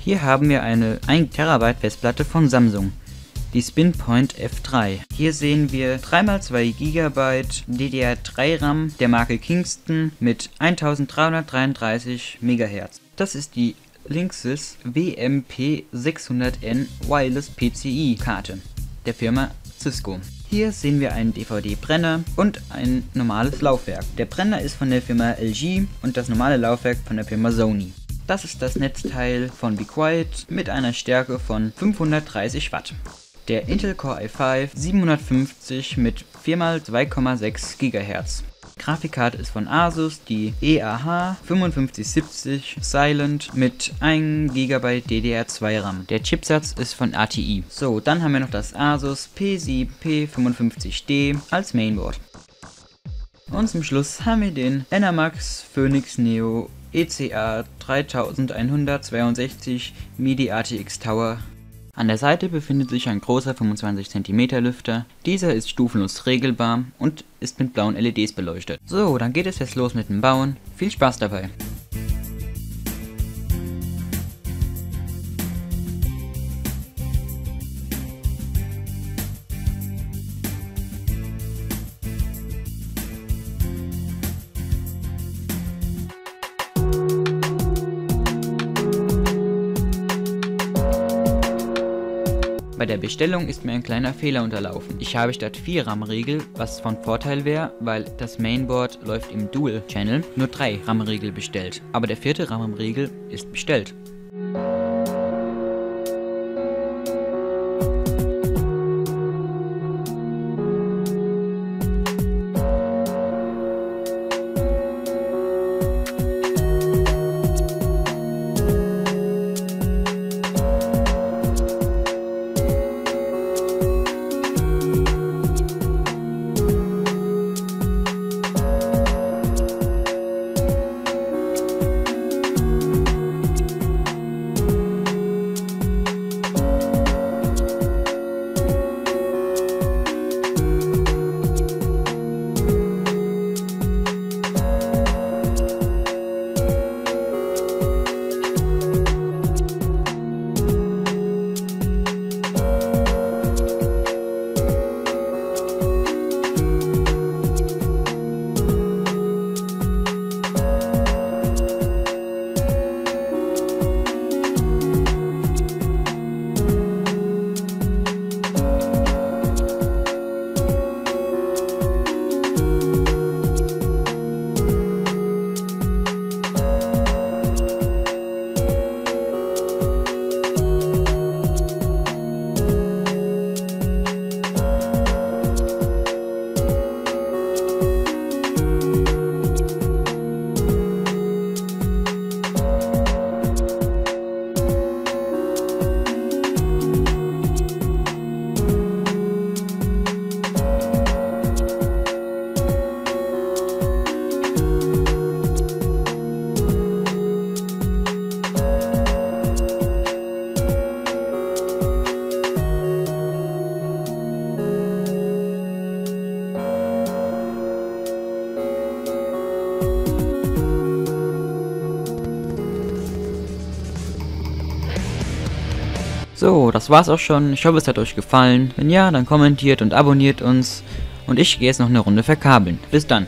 Hier haben wir eine 1 TB Festplatte von Samsung, die Spinpoint F3. Hier sehen wir 3x2 GB DDR3 RAM der Marke Kingston mit 1333 MHz. Das ist die Linksys WMP600N Wireless PCI Karte der Firma Cisco. Hier sehen wir einen DVD-Brenner und ein normales Laufwerk. Der Brenner ist von der Firma LG und das normale Laufwerk von der Firma Sony. Das ist das Netzteil von Be Quiet mit einer Stärke von 530 Watt. Der Intel Core i5 750 mit 4x2,6 GHz. Grafikkarte ist von Asus, die EAH 5570 Silent mit 1 GB DDR2 RAM. Der Chipsatz ist von ATI. So, dann haben wir noch das Asus P7P55D als Mainboard. Und zum Schluss haben wir den Enermax Phoenix Neo ECA 3162 MIDI ATX Tower. An der Seite befindet sich ein großer 25 cm Lüfter. Dieser ist stufenlos regelbar und ist mit blauen LEDs beleuchtet. So, dann geht es jetzt los mit dem Bauen. Viel Spaß dabei! Bei der Bestellung ist mir ein kleiner Fehler unterlaufen. Ich habe statt 4 RAM-Riegel, was von Vorteil wäre, weil das Mainboard läuft im Dual-Channel, nur 3 RAM-Riegel bestellt. Aber der 4. RAM-Riegel ist bestellt. So, das war's auch schon. Ich hoffe, es hat euch gefallen. Wenn ja, dann kommentiert und abonniert uns. Und ich gehe jetzt noch eine Runde verkabeln. Bis dann.